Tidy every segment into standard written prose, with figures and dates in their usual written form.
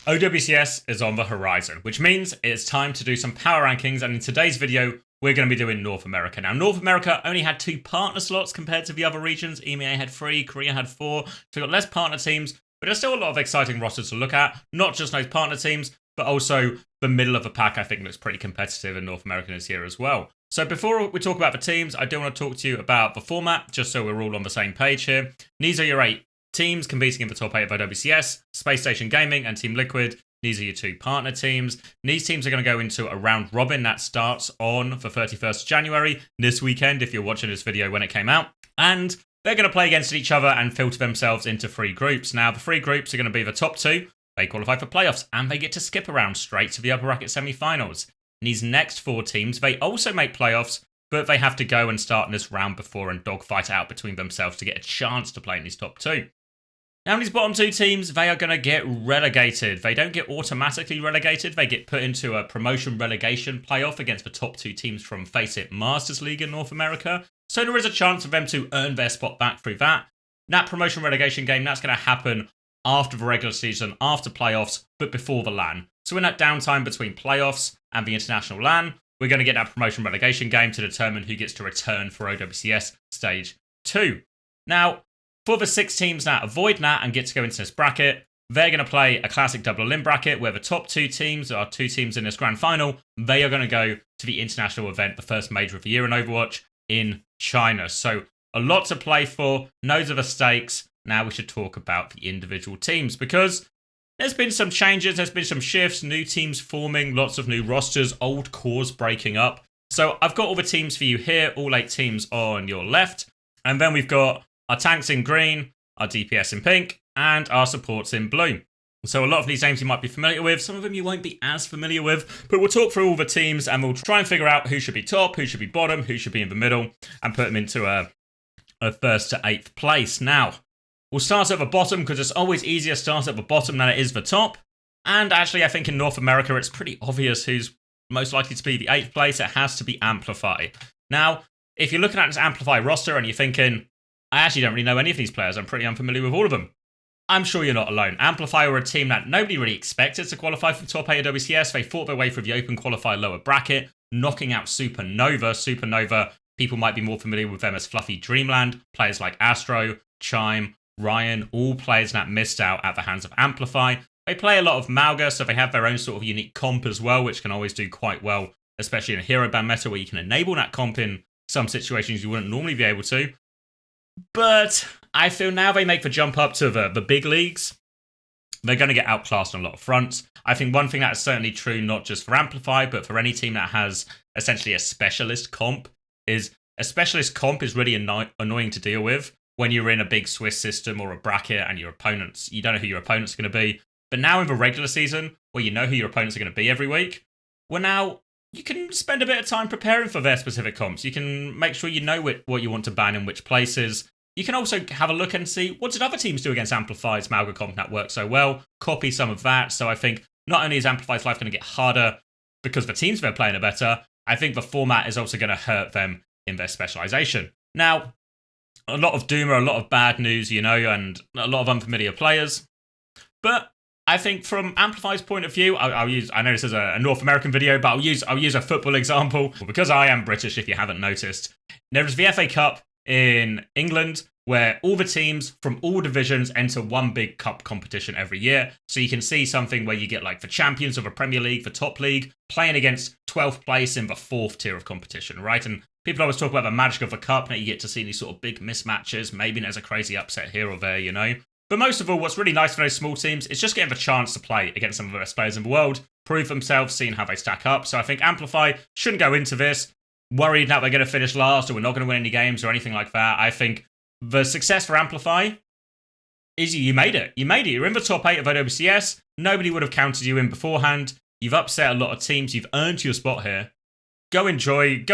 OWCS is on the horizon, which means it's time to do some power rankings, and in today's video, we're going to be doing North America. Now, North America only had 2 partner slots compared to the other regions. EMEA had 3, Korea had 4, so we've got less partner teams, but there's still a lot of exciting rosters to look at, not just those partner teams, but also the middle of the pack I think looks pretty competitive, and North American is here as well. So before we talk about the teams, I do want to talk to you about the format, just so we're all on the same page here. These are your 8 teams competing in the top 8 of OWCS, Space Station Gaming and Team Liquid. These are your 2 partner teams. And these teams are going to go into a round robin that starts on the 31st of January, this weekend, if you're watching this video when it came out. And they're going to play against each other and filter themselves into 3 groups. Now, the 3 groups are going to be the top 2. They qualify for playoffs, and they get to skip around straight to the upper bracket semi-finals. And these next 4 teams, they also make playoffs, but they have to go and start in this round before and dogfight out between themselves to get a chance to play in these top 2. Now, these bottom 2 teams, they are going to get relegated. They don't get automatically relegated. They get put into a promotion relegation playoff against the top 2 teams from, face it, Masters League in North America. So there is a chance for them to earn their spot back through that. That promotion relegation game, that's going to happen after the regular season, after playoffs, but before the LAN. So in that downtime between playoffs and the international LAN, we're going to get that promotion relegation game to determine who gets to return for OWCS Stage 2. Now, for the 6 teams that avoid that and get to go into this bracket, they're going to play a classic double elim bracket where the top 2 teams are 2 teams in this grand final. They are going to go to the international event, the first major of the year in Overwatch, in China. So a lot to play for, knows of the stakes. Now we should talk about the individual teams, because there's been some changes, there's been some shifts, new teams forming, lots of new rosters, old cores breaking up. So I've got all the teams for you here, all 8 teams on your left. And then we've got our tanks in green, our DPS in pink, and our supports in blue. So a lot of these names you might be familiar with, some of them you won't be as familiar with, but we'll talk through all the teams and we'll try and figure out who should be top, who should be bottom, who should be in the middle, and put them into a 1st to 8th place. Now, we'll start at the bottom because it's always easier to start at the bottom than it is the top. And actually, I think in North America, it's pretty obvious who's most likely to be the 8th place. It has to be Amplify. Now, if you're looking at this Amplify roster and you're thinking, I actually don't really know any of these players, I'm pretty unfamiliar with all of them, I'm sure you're not alone. Amplify were a team that nobody really expected to qualify for the top 8 of WCS. They fought their way through the open qualifier lower bracket, knocking out Supernova. Supernova, people might be more familiar with them as Fluffy Dreamland. Players like Astro, Chime, Ryan, all players that missed out at the hands of Amplify. They play a lot of Mauga, so they have their own sort of unique comp as well, which can always do quite well, especially in a hero ban meta where you can enable that comp in some situations you wouldn't normally be able to. But I feel now they make the jump up to the big leagues, they're going to get outclassed on a lot of fronts. I think one thing that is certainly true, not just for Amplify, but for any team that has essentially a specialist comp, is a specialist comp is really annoying to deal with when you're in a big Swiss system or a bracket and your opponents, you don't know who your opponent's going to be. But now in the regular season, where you know who your opponents are going to be every week, well, now you can spend a bit of time preparing for their specific comps. You can make sure you know what you want to ban in which places. You can also have a look and see what did other teams do against Amplify's Mauga comp that worked so well, copy some of that. So I think not only is Amplify's life going to get harder because the teams they're playing are better, I think the format is also going to hurt them in their specialization. Now, a lot of doomer, a lot of bad news, you know, and a lot of unfamiliar players. But I think from Amplify's point of view, I'll use, I know this is a North American video, but I'll use a football example. Because I am British, if you haven't noticed. There is the FA Cup in England, where all the teams from all divisions enter one big cup competition every year. So you can see something where you get like the champions of a Premier League, the top league, playing against 12th place in the 4th tier of competition, right? And people always talk about the magic of the cup, and you get to see these sort of big mismatches. Maybe there's a crazy upset here or there, you know? But most of all, what's really nice for those small teams is just getting the chance to play against some of the best players in the world, prove themselves, seeing how they stack up. So I think Amplify shouldn't go into this worried that we're going to finish last or we're not going to win any games or anything like that. I think the success for Amplify is you made it. You made it. You're in the top 8 of OWCS. Nobody would have counted you in beforehand. You've upset a lot of teams. You've earned your spot here. Go enjoy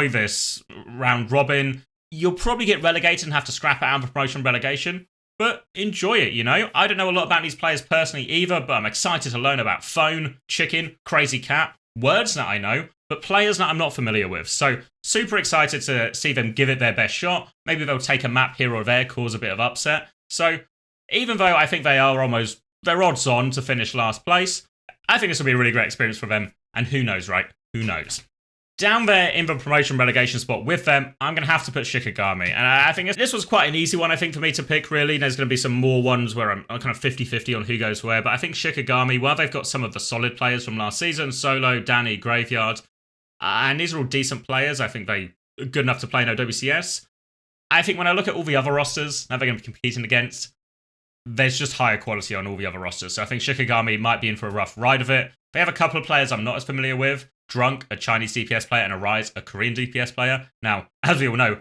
this round robin. You'll probably get relegated and have to scrap out for promotion relegation, but enjoy it, you know? I don't know a lot about these players personally either, but I'm excited to learn about Phone, Chicken, Crazy Cat, words that I know, but players that I'm not familiar with. So super excited to see them give it their best shot. Maybe they'll take a map here or there, cause a bit of upset. So even though I think they are almost they're odds on to finish last place. I think this will be a really great experience for them. And who knows, right? Who knows? Down there in the promotion relegation spot with them, I'm going to have to put Shikigami. And I think this was quite an easy one, I think, for me to pick, really. There's going to be some more ones where I'm kind of 50-50 on who goes where. But I think Shikigami, well, they've got some of the solid players from last season. Solo, Danny, Graveyard. And these are all decent players. I think they're good enough to play in OWCS. I think when I look at all the other rosters that they're going to be competing against, there's just higher quality on all the other rosters. So I think Shikigami might be in for a rough ride of it. They have a couple of players I'm not as familiar with. Drunk, a Chinese DPS player, and Arise, a Korean DPS player. Now, as we all know,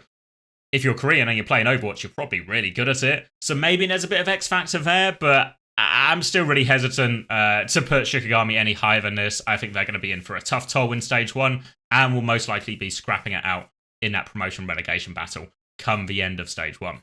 if you're Korean and you're playing Overwatch, you're probably really good at it. So maybe there's a bit of X factor there, but I'm still really hesitant to put Shikigami any higher than this. I think they're going to be in for a tough toll in Stage 1 and will most likely be scrapping it out in that promotion relegation battle come the end of Stage 1.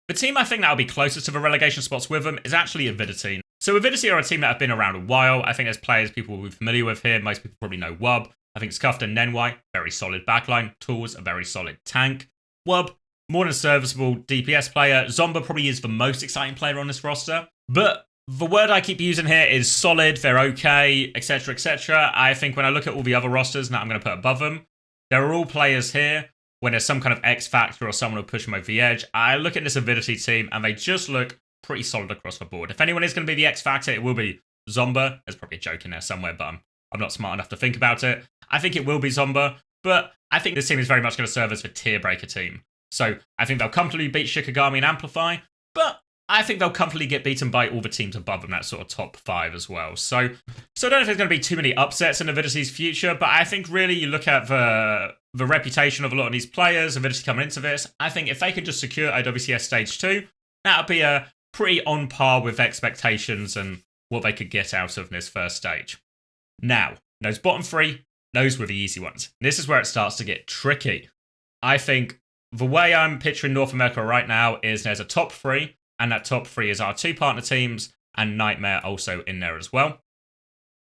The team I think that will be closest to the relegation spots with them is actually Avidity. So Avidity are a team that have been around a while. I think there's players people will be familiar with here. Most people probably know Wub. I think Scuffed and Nenwai, very solid backline. Tools, a very solid tank. Wub, more than serviceable DPS player. Zomba probably is the most exciting player on this roster. But the word I keep using here is solid, they're okay, etc., etc. I think when I look at all the other rosters that I'm going to put above them, there are all players here when there's some kind of X factor or someone who push them over the edge. I look at this Avidity team and they just look pretty solid across the board. If anyone is going to be the X factor, it will be Zomba. There's probably a joke in there somewhere, but I'm not smart enough to think about it. I think it will be Zomba, but I think this team is very much going to serve as a tier breaker team. So I think they'll comfortably beat Shikigami and Amplify, but I think they'll comfortably get beaten by all the teams above them, that sort of top 5 as well. So I don't know if there's going to be too many upsets in Avidity's future, but I think really you look at the reputation of a lot of these players, Avidity coming into this, I think if they could just secure OWCS Stage 2, that would be a pretty on par with expectations and what they could get out of this first stage. Now, those bottom 3, those were the easy ones. This is where it starts to get tricky. I think the way I'm picturing North America right now is there's a top 3, and that top 3 is our 2 partner teams, and Nightmare also in there as well.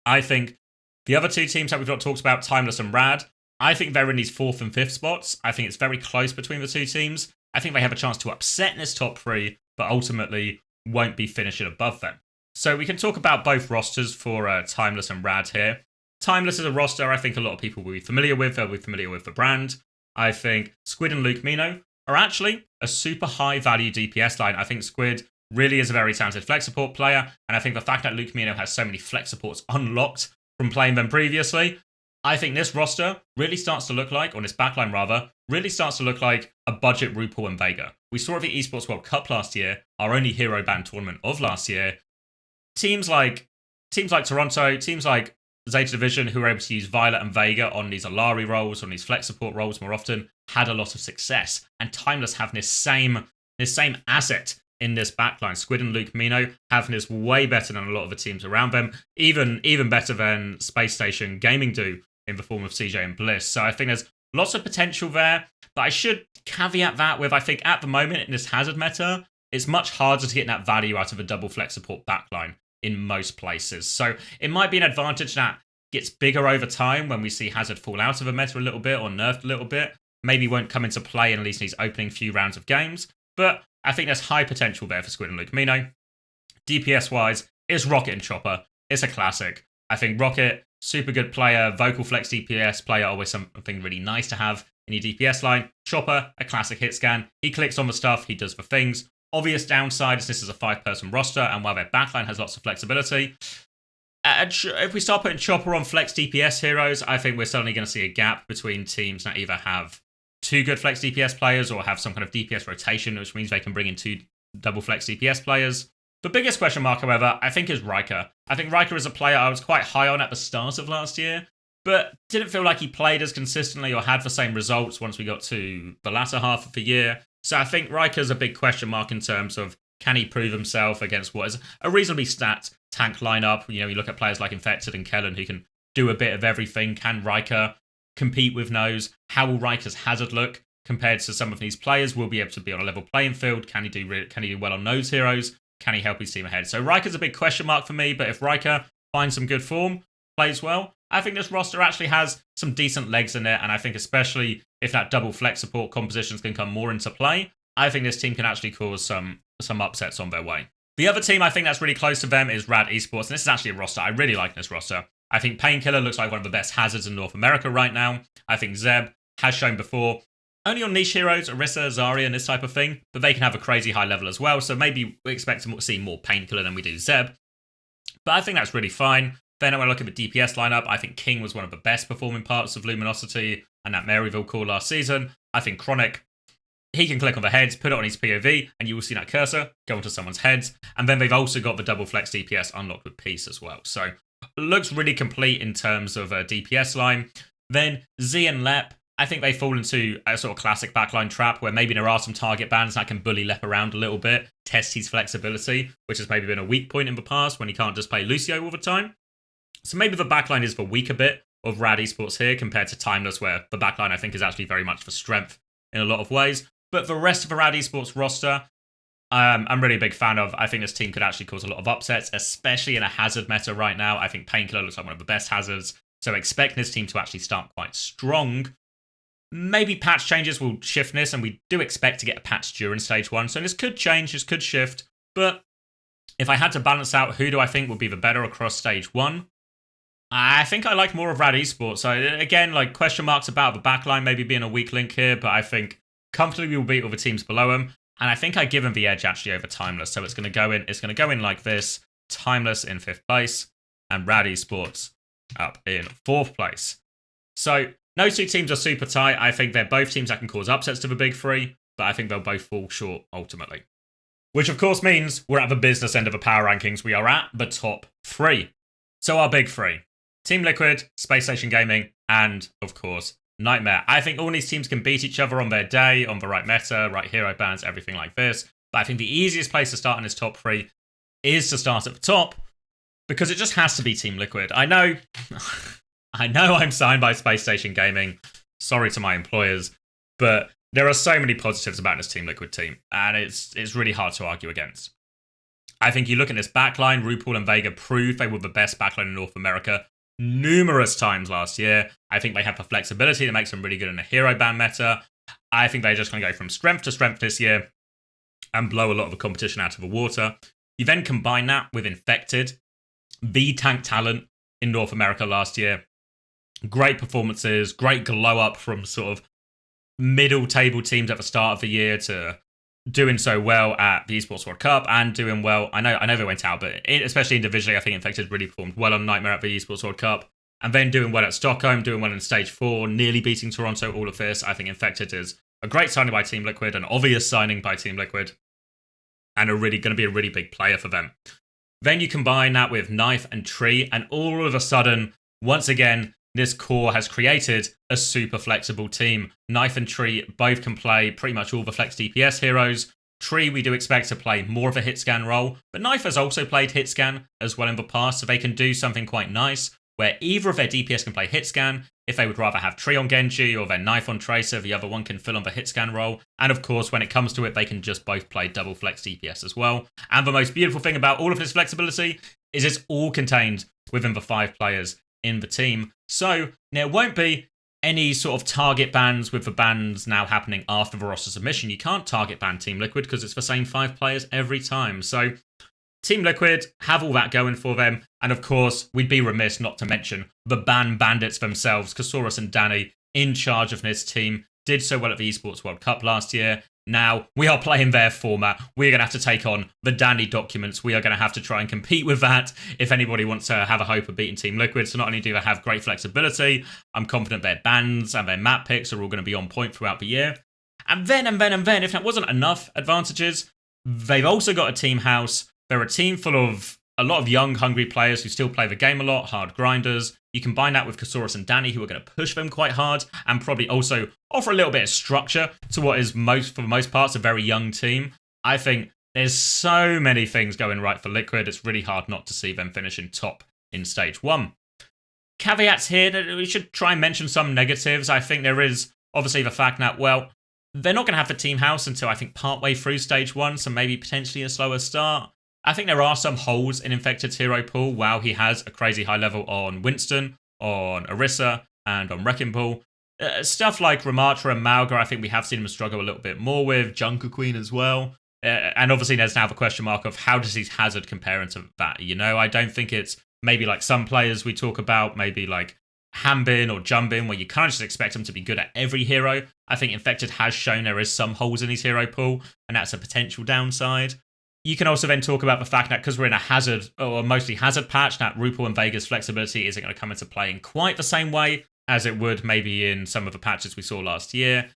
I think the other 2 teams that we've not talked about, Timeless and Rad, I think they're in these 4th and 5th spots. I think it's very close between the 2 teams. I think they have a chance to upset in this top 3, but ultimately won't be finishing above them. So we can talk about both rosters for Timeless and Rad here. Timeless is a roster I think a lot of people will be familiar with. They'll be familiar with the brand. I think Squid and Luke Mino are actually a super high value DPS line. I think Squid really is a very talented flex support player, and I think the fact that Luke Mino has so many flex supports unlocked from playing them previously, I think this roster really starts to look like, or this backline rather, really starts to look like a budget RuPaul and Vega. We saw at the Esports World Cup last year, our only hero band tournament of last year. Teams like Toronto, teams like Zeta Division, who were able to use Violet and Vega on these Alari roles, on these flex support roles more often, had a lot of success. And Timeless have this same asset in this backline. Squid and Luke Mino have this way better than a lot of the teams around them, even better than Space Station Gaming do in the form of CJ and Bliss. So I think there's lots of potential there, but I should caveat that with, I think at the moment in this Hazard meta, it's much harder to get that value out of a double flex support backline in most places. So it might be an advantage that gets bigger over time when we see Hazard fall out of a meta a little bit or nerfed a little bit. Maybe won't come into play in at least these opening few rounds of games, but I think there's high potential there for Squid and Luke Mino. DPS-wise, it's Rocket and Chopper. It's a classic. I think Rocket, super good player, vocal flex DPS player, always something really nice to have in your DPS line. Chopper, a classic hit scan. He clicks on the stuff, he does the things. Obvious downside is this is a 5-person roster, and while their backline has lots of flexibility, if we start putting Chopper on flex DPS heroes, I think we're suddenly going to see a gap between teams that either have 2 good flex DPS players or have some kind of DPS rotation, which means they can bring in 2 double flex DPS players. The biggest question mark, however, I think is Riker. I think Riker is a player I was quite high on at the start of last year, but didn't feel like he played as consistently or had the same results once we got to the latter half of the year. So I think Riker's a big question mark in terms of can he prove himself against what is a reasonably stacked tank lineup. You know, you look at players like Infected and Kellen who can do a bit of everything. Can Riker compete with Nose? How will Riker's Hazard look compared to some of these players? Will be able to be on a level playing field? Can he do well on Nose heroes? Can he help his team ahead? So Riker's a big question mark for me, but if Riker finds some good form, plays well, I think this roster actually has some decent legs in it, and I think especially if that double flex support compositions can come more into play, I think this team can actually cause some upsets on their way. The other team I think that's really close to them is Rad Esports, and this is actually a roster. I really like this roster. I think Painkiller looks like one of the best hazards in North America right now. I think Zeb has shown before, only on niche heroes, Orisa, Zarya, and this type of thing, but they can have a crazy high level as well, so maybe we expect to see more Painkiller than we do Zeb. But I think that's really fine. Then when I look at the DPS lineup, I think King was one of the best performing parts of Luminosity and that Maryville core last season. I think Chronic, he can click on the heads, put it on his POV, and you will see that cursor go onto someone's heads. And then they've also got the double flex DPS unlocked with Peace as well. So looks really complete in terms of a DPS line. Then Z and Lep, I think they fall into a sort of classic backline trap where maybe there are some target bans that can bully Lep around a little bit, test his flexibility, which has maybe been a weak point in the past when he can't just play Lucio all the time. So maybe the backline is the weaker bit of Rad Esports here compared to Timeless, where the backline I think is actually very much for strength in a lot of ways. But the rest of the Rad Esports roster, I'm really a big fan of. I think this team could actually cause a lot of upsets, especially in a hazard meta right now. I think Painkiller looks like one of the best hazards, so expect this team to actually start quite strong. Maybe patch changes will shift this, and we do expect to get a patch during Stage 1, so this could change, this could shift, but if I had to balance out who do I think would be the better across Stage 1, I think I like more of Rad Esports. So again, like question marks about the backline maybe being a weak link here, but I think comfortably we'll beat all the teams below him. And I think I give him the edge actually over Timeless. So it's going to go in. It's going to go in like this: Timeless in 5th place, and Rad Esports up in 4th place. So those two teams are super tight. I think they're both teams that can cause upsets to the big three, but I think they'll both fall short ultimately. Which of course means we're at the business end of the power rankings. We are at the top 3. So our big 3: Team Liquid, Space Station Gaming, and of course Nightmare. I think all these teams can beat each other on their day, on the right meta, right hero bans, everything like this. But I think the easiest place to start in this top 3 is to start at the top, because it just has to be Team Liquid. I know I'm signed by Space Station Gaming. Sorry to my employers, but there are so many positives about this Team Liquid team, and it's really hard to argue against. I think you look at this backline, RuPaul and Vega proved they were the best backline in North America numerous times last year. I think they have the flexibility that makes them really good in a hero ban meta. I think they're just going to go from strength to strength this year and blow a lot of the competition out of the water. You then combine that with Infected, the tank talent in North America last year. Great performances, great glow up from sort of middle table teams at the start of the year to doing so well at the Esports World Cup and doing well. I know they went out, but especially individually, I think Infected really performed well on Nightmare at the Esports World Cup. And then doing well at Stockholm, doing well in Stage 4, nearly beating Toronto, all of this. I think Infected is a great signing by Team Liquid, an obvious signing by Team Liquid, and going to be a really big player for them. Then you combine that with Knife and Tree, and all of a sudden, once again, this core has created a super flexible team. Knife and Tree both can play pretty much all the flex DPS heroes. Tree, we do expect to play more of a hit scan role, but Knife has also played hit scan as well in the past, so they can do something quite nice where either of their DPS can play hit scan. If they would rather have Tree on Genji or their Knife on Tracer, the other one can fill on the hit scan role. And of course, when it comes to it, they can just both play double flex DPS as well. And the most beautiful thing about all of this flexibility is it's all contained within the 5 players in the team. So there won't be any sort of target bans with the bans now happening after the roster submission. You can't target ban Team Liquid because it's the same 5 players every time. So Team Liquid have all that going for them. And of course, we'd be remiss not to mention the ban bandits themselves. Kasaurus and Danny, in charge of this team, did so well at the Esports World Cup last year. Now, we are playing their format. We're going to have to take on the Danny documents. We are going to have to try and compete with that if anybody wants to have a hope of beating Team Liquid. So not only do they have great flexibility, I'm confident their bans and their map picks are all going to be on point throughout the year. And then, if that wasn't enough advantages, they've also got a team house. They're a team full of a lot of young, hungry players who still play the game a lot, hard grinders. You combine that with Kasaurus and Danny, who are going to push them quite hard and probably also offer a little bit of structure to what is, for the most part, a very young team. I think there's so many things going right for Liquid. It's really hard not to see them finishing top in Stage 1. Caveats here, that we should try and mention some negatives. I think there is obviously the fact that, well, they're not going to have the team house until I think partway through Stage 1, so maybe potentially a slower start. I think there are some holes in Infected's hero pool. Wow, he has a crazy high level on Winston, on Orisa, and on Wrecking Ball. Stuff like Ramatra and Malga, I think we have seen him struggle a little bit more with. Junker Queen as well. And obviously there's now the question mark of how does his Hazard compare into that? I don't think it's maybe like some players we talk about, maybe like Hambin or Jumbin, where you kind of just expect him to be good at every hero. I think Infected has shown there is some holes in his hero pool, and that's a potential downside. You can also then talk about the fact that because we're in a Hazard, or mostly Hazard patch, that Rupal and Vega's flexibility isn't going to come into play in quite the same way as it would maybe in some of the patches we saw last year.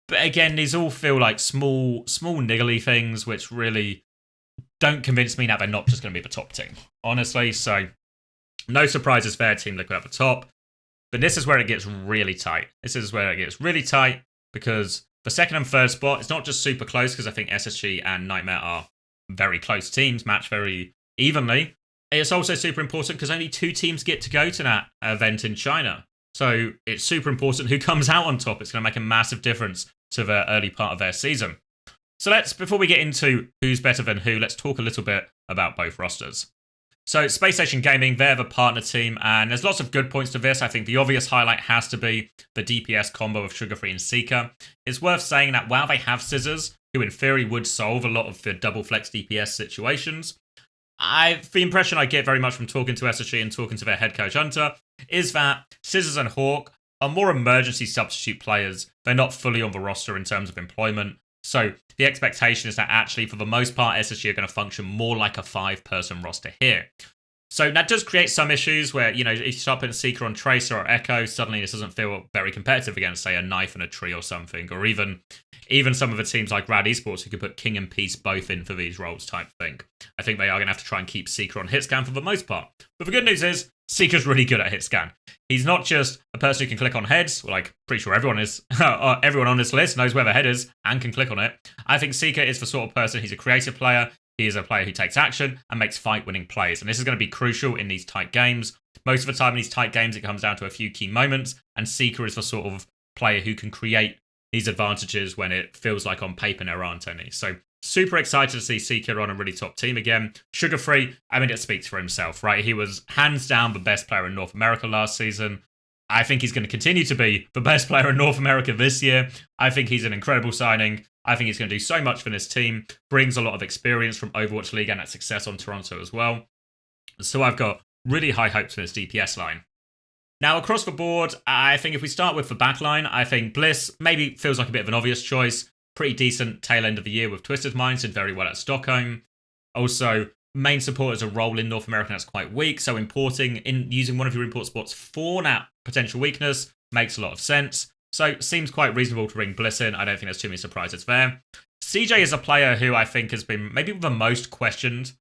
But again, these all feel like small niggly things, which really don't convince me that they're not just going to be the top team, honestly. So no surprises there, Team Liquid at the top. But this is where it gets really tight. This is where it gets really tight because the second and third spot, it's not just super close because I think SSG and Nightmare are very close teams, match very evenly. It's also super important because only 2 teams get to go to that event in China. So it's super important who comes out on top. It's going to make a massive difference to the early part of their season. So before we get into who's better than who, let's talk a little bit about both rosters. So Space Station Gaming, they're the partner team, and there's lots of good points to this. I think the obvious highlight has to be the DPS combo of Sugar Free and Seeker. It's worth saying that while they have Scissors, who in theory would solve a lot of the double flex DPS situations, the impression I get very much from talking to SSG and talking to their head coach Hunter is that Scissors and Hawk are more emergency substitute players. They're not fully on the roster in terms of employment. So the expectation is that actually, for the most part, SSG are going to function more like a 5-person roster here. So that does create some issues where, if you start putting Seeker on Tracer or Echo, suddenly this doesn't feel very competitive against, say, a Knife and a Tree or something, or even some of the teams like Rad Esports who could put King and Peace both in for these roles type thing. I think they are going to have to try and keep Seeker on hitscan for the most part. But the good news is, Seeker's really good at hitscan. He's not just a person who can click on heads, like pretty sure everyone is. Everyone on this list knows where the head is and can click on it. I think Seeker is the sort of person, he's a creative player, he is a player who takes action and makes fight-winning plays. And this is going to be crucial in these tight games. Most of the time in these tight games, it comes down to a few key moments, and Seeker is the sort of player who can create these advantages when it feels like on paper there aren't any. So super excited to see Seeker on a really top team again. Sugar Free, it speaks for himself, right? He was hands down the best player in North America last season. I think he's going to continue to be the best player in North America this year. I think he's an incredible signing. I think he's going to do so much for this team. Brings a lot of experience from Overwatch League and that success on Toronto as well. So I've got really high hopes for this DPS line. Now, across the board, I think if we start with the backline, I think Bliss maybe feels like a bit of an obvious choice. Pretty decent tail end of the year with Twisted Minds, did very well at Stockholm. Also, main support as a role in North America that's quite weak, so using one of your import spots for that potential weakness makes a lot of sense. So, seems quite reasonable to bring Bliss in. I don't think there's too many surprises there. CJ is a player who I think has been maybe the most questioned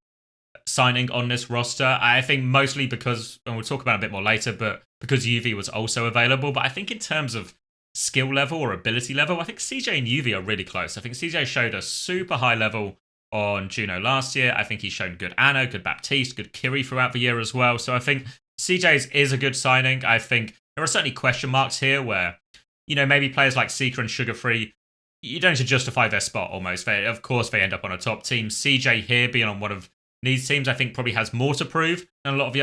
signing on this roster. I think mostly because, and we'll talk about it a bit more later, but because UV was also available. But I think in terms of skill level or ability level, I think CJ and UV are really close. I think CJ showed a super high level on Juno last year. I think he's shown good Anna, good Baptiste, good Kiri throughout the year as well. So I think CJ's is a good signing. I think there are certainly question marks here where, maybe players like Seeker and Sugar Free, you don't need to justify their spot almost. Of course, they end up on a top team. CJ here being on one of these teams, I think probably has more to prove than a lot of the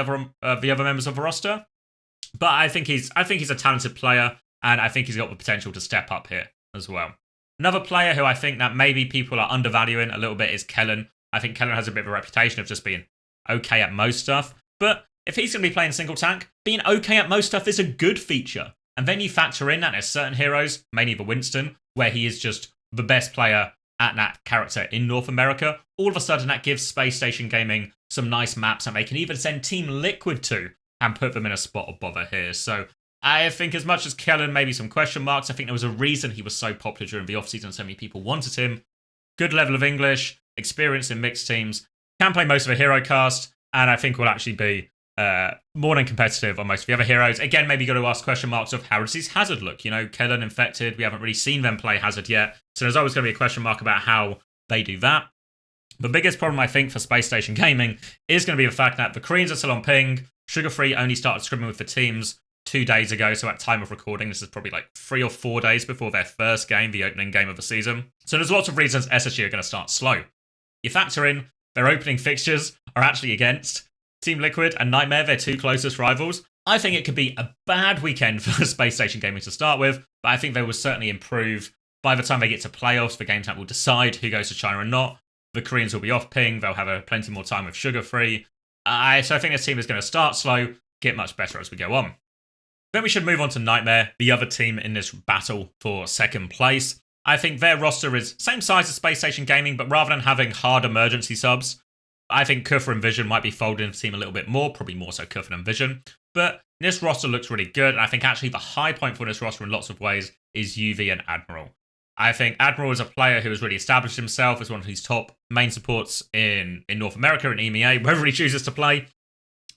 other members of the roster. But I think he's a talented player, and I think he's got the potential to step up here as well. Another player who I think that maybe people are undervaluing a little bit is Kellen. I think Kellen has a bit of a reputation of just being okay at most stuff. But if he's going to be playing single tank, being okay at most stuff is a good feature. And then you factor in that there's certain heroes, mainly the Winston, where he is just the best player at that character in North America. All of a sudden, that gives Space Station Gaming some nice maps that they can even send Team Liquid to and put them in a spot of bother here. So I think as much as Kellen, maybe some question marks, I think there was a reason he was so popular during the offseason and so many people wanted him. Good level of English, experience in mixed teams, can play most of a hero cast, and I think will actually be more than competitive on most of the other heroes. Again, maybe got to ask question marks of how does his Hazard look? Kellen Infected, we haven't really seen them play Hazard yet, so there's always going to be a question mark about how they do that. The biggest problem, I think, for Space Station Gaming is going to be the fact that the Koreans are still on ping. Sugar Free only started scrimming with the teams 2 days ago, so at time of recording, this is probably like 3 or 4 days before their first game, the opening game of the season. So there's lots of reasons SSG are going to start slow. You factor in their opening fixtures are actually against Team Liquid and Nightmare, their 2 closest rivals. I think it could be a bad weekend for Space Station Gaming to start with, but I think they will certainly improve by the time they get to playoffs, the games that will decide who goes to China and not. The Koreans will be off ping. They'll have plenty more time with sugar free. So I think this team is going to start slow, get much better as we go on. Then we should move on to Nightmare, the other team in this battle for second place. I think their roster is same size as Space Station Gaming, but rather than having hard emergency subs, I think Kufa and Vision might be folded into the team a little bit more, probably more so Kufa and Vision. But this roster looks really good, and I think actually the high point for this roster in lots of ways is UV and Admiral. I think Admiral is a player who has really established himself as one of his top main supports in North America and EMEA, wherever he chooses to play.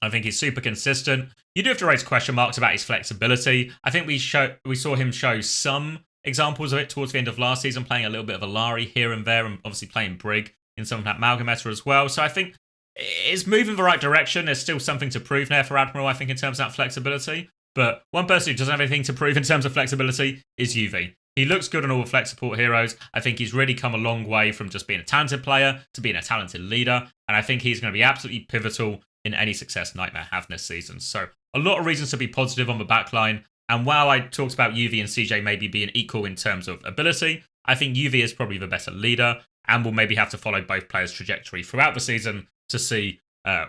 I think he's super consistent. You do have to raise question marks about his flexibility. I think we saw him show some examples of it towards the end of last season, playing a little bit of a Lari here and there, and obviously playing Brig in some of that Amalgameta as well. So I think it's moving the right direction. There's still something to prove there for Admiral, I think, in terms of that flexibility. But one person who doesn't have anything to prove in terms of flexibility is UV. He looks good on all the flex support heroes. I think he's really come a long way from just being a talented player to being a talented leader. And I think he's going to be absolutely pivotal in any success Nightmare have this season. So a lot of reasons to be positive on the backline. And while I talked about UV and CJ maybe being equal in terms of ability, I think UV is probably the better leader and will maybe have to follow both players' trajectory throughout the season to see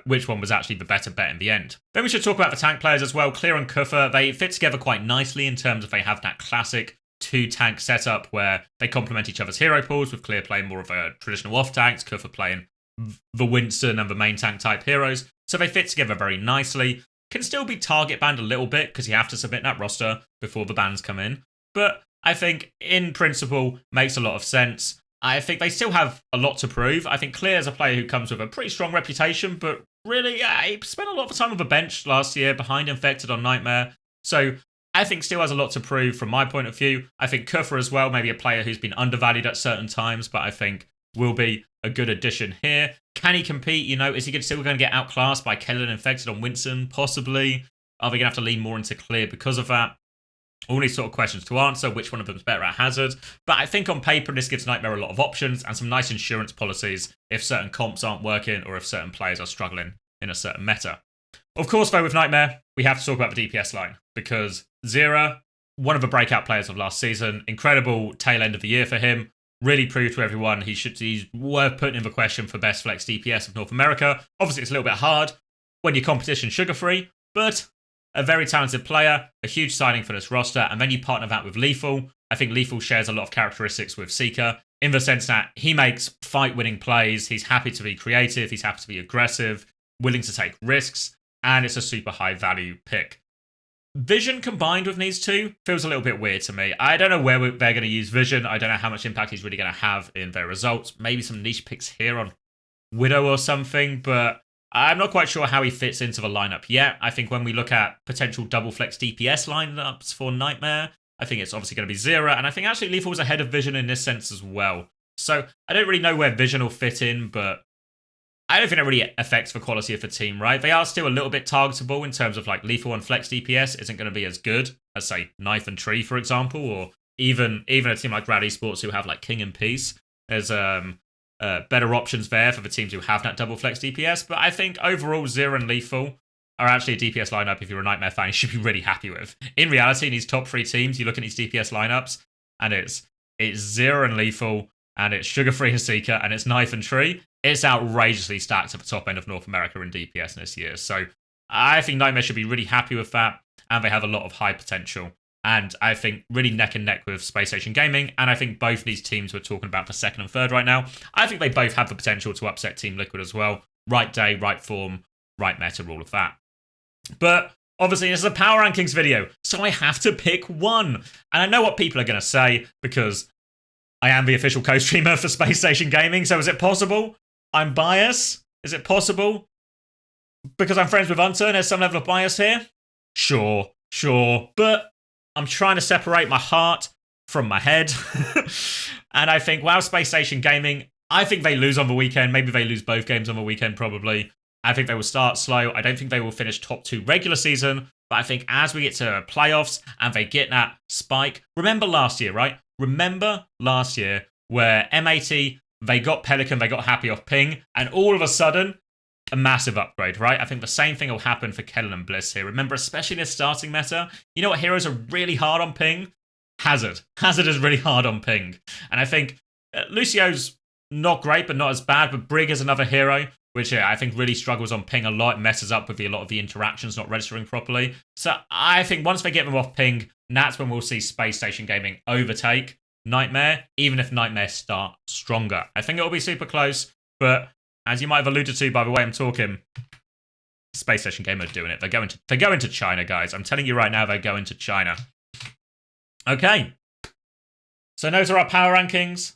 which one was actually the better bet in the end. Then we should talk about the tank players as well. Clear and Kufa, they fit together quite nicely in terms of they have that classic 2-tank setup where they complement each other's hero pools, with Clear playing more of a traditional off-tanks, Kufa playing the Winston and the main tank type heroes. So they fit together very nicely. Can still be target banned a little bit because you have to submit that roster before the bans come in. But I think in principle makes a lot of sense. I think they still have a lot to prove. I think Clear is a player who comes with a pretty strong reputation, but really, he spent a lot of time on the bench last year behind Infected on Nightmare. So I think still has a lot to prove from my point of view. I think Kufa as well, maybe a player who's been undervalued at certain times, but I think will be a good addition here. Can he compete? Is he still going to get outclassed by Kelly and Infected on Winston? Possibly. Are they going to have to lean more into Clear because of that? All these sort of questions to answer. Which one of them is better at Hazard? But I think on paper, this gives Nightmare a lot of options and some nice insurance policies if certain comps aren't working or if certain players are struggling in a certain meta. Of course, though, with Nightmare, we have to talk about the DPS line because Zera, one of the breakout players of last season, incredible tail end of the year for him. Really proved to everyone he's worth putting in the question for best flex DPS of North America. Obviously, it's a little bit hard when your competition's sugar-free, but a very talented player, a huge signing for this roster, and then you partner that with Lethal. I think Lethal shares a lot of characteristics with Seeker in the sense that he makes fight-winning plays, he's happy to be creative, he's happy to be aggressive, willing to take risks, and it's a super high-value pick. Vision combined with these two feels a little bit weird to me. I don't know where they're going to use Vision. I don't know how much impact he's really going to have in their results. Maybe some niche picks here on Widow or something, but I'm not quite sure how he fits into the lineup yet. I think when we look at potential double flex DPS lineups for Nightmare, I think it's obviously going to be Zera, and I think actually Lethal was ahead of Vision in this sense as well. So I don't really know where Vision will fit in, but I don't think it really affects the quality of the team, right? They are still a little bit targetable in terms of like Lethal and Flex DPS isn't going to be as good as, say, Knife and Tree, for example, or even a team like Rad Esports who have like King and Peace. There's better options there for the teams who have that double Flex DPS, but I think overall Zera and Lethal are actually a DPS lineup if you're a Nightmare fan you should be really happy with. In reality, in these top three teams, you look at these DPS lineups and it's Zera and Lethal, and it's Sugar Free and Seeker, and it's Knife and Tree. It's outrageously stacked at the top end of North America in DPS this year. So I think Nightmare should be really happy with that, and they have a lot of high potential. And I think really neck and neck with Space Station Gaming, and I think both these teams we're talking about for second and third right now, I think they both have the potential to upset Team Liquid as well. Right day, right form, right meta, all of that. But obviously, this is a power rankings video, so I have to pick one. And I know what people are going to say, because I am the official co-streamer for Space Station Gaming, so is it possible I'm biased? Is it possible because I'm friends with Hunter and there's some level of bias here? Sure, but I'm trying to separate my heart from my head. And I think, wow, Space Station Gaming, I think they lose on the weekend. Maybe they lose both games on the weekend, probably. I think they will start slow. I don't think they will finish top 2 regular season, but I think as we get to playoffs and they get that spike, remember last year, right? Remember last year where M80, they got Pelican, they got happy off ping, and all of a sudden, a massive upgrade, right? I think the same thing will happen for Kellen and Bliss here. Remember, especially in this starting meta, you know what heroes are really hard on ping? Hazard. Hazard is really hard on ping. And I think Lucio's not great, but not as bad. But Brig is another hero, which I think really struggles on ping a lot, messes up with a lot of the interactions not registering properly. So I think once they get them off ping, that's when we'll see Space Station Gaming overtake Nightmare, even if Nightmare start stronger. I think it'll be super close, but as you might have alluded to by the way I'm talking, Space Station Gaming are doing it. They're going to China, guys. I'm telling you right now, they're going to China. Okay. So those are our power rankings.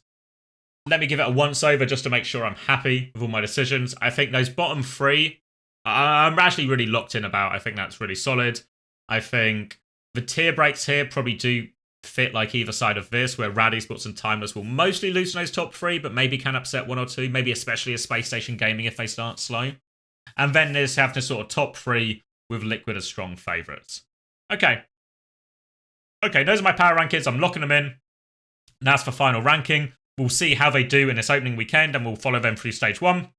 Let me give it a once-over just to make sure I'm happy with all my decisions. I think those bottom three, I'm actually really locked in about. I think that's really solid. I think the tier breaks here probably do fit like either side of this, where Rad Esports and Timeless will mostly loosen those top three, but maybe can upset one or two, maybe especially a Space Station Gaming if they start slow. And then there's have the sort of top three with Liquid as strong favourites. Okay. Okay, those are my power rankings. I'm locking them in. That's for final ranking. We'll see how they do in this opening weekend, and we'll follow them through stage one.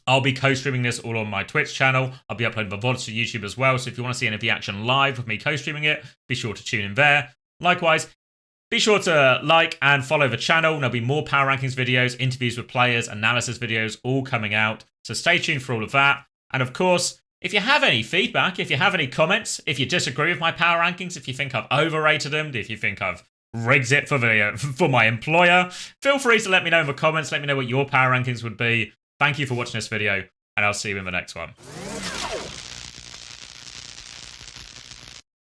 I'll be co-streaming this all on my Twitch channel. I'll be uploading the VODs to YouTube as well, so if you want to see any of the action live with me co-streaming it, be sure to tune in there. Likewise, be sure to like and follow the channel. There'll be more Power Rankings videos, interviews with players, analysis videos, all coming out. So stay tuned for all of that. And of course, if you have any feedback, if you have any comments, if you disagree with my Power Rankings, if you think I've overrated them, if you think I've rigged it for my employer, feel free to let me know in the comments. Let me know what your Power Rankings would be. Thank you for watching this video, and I'll see you in the next one.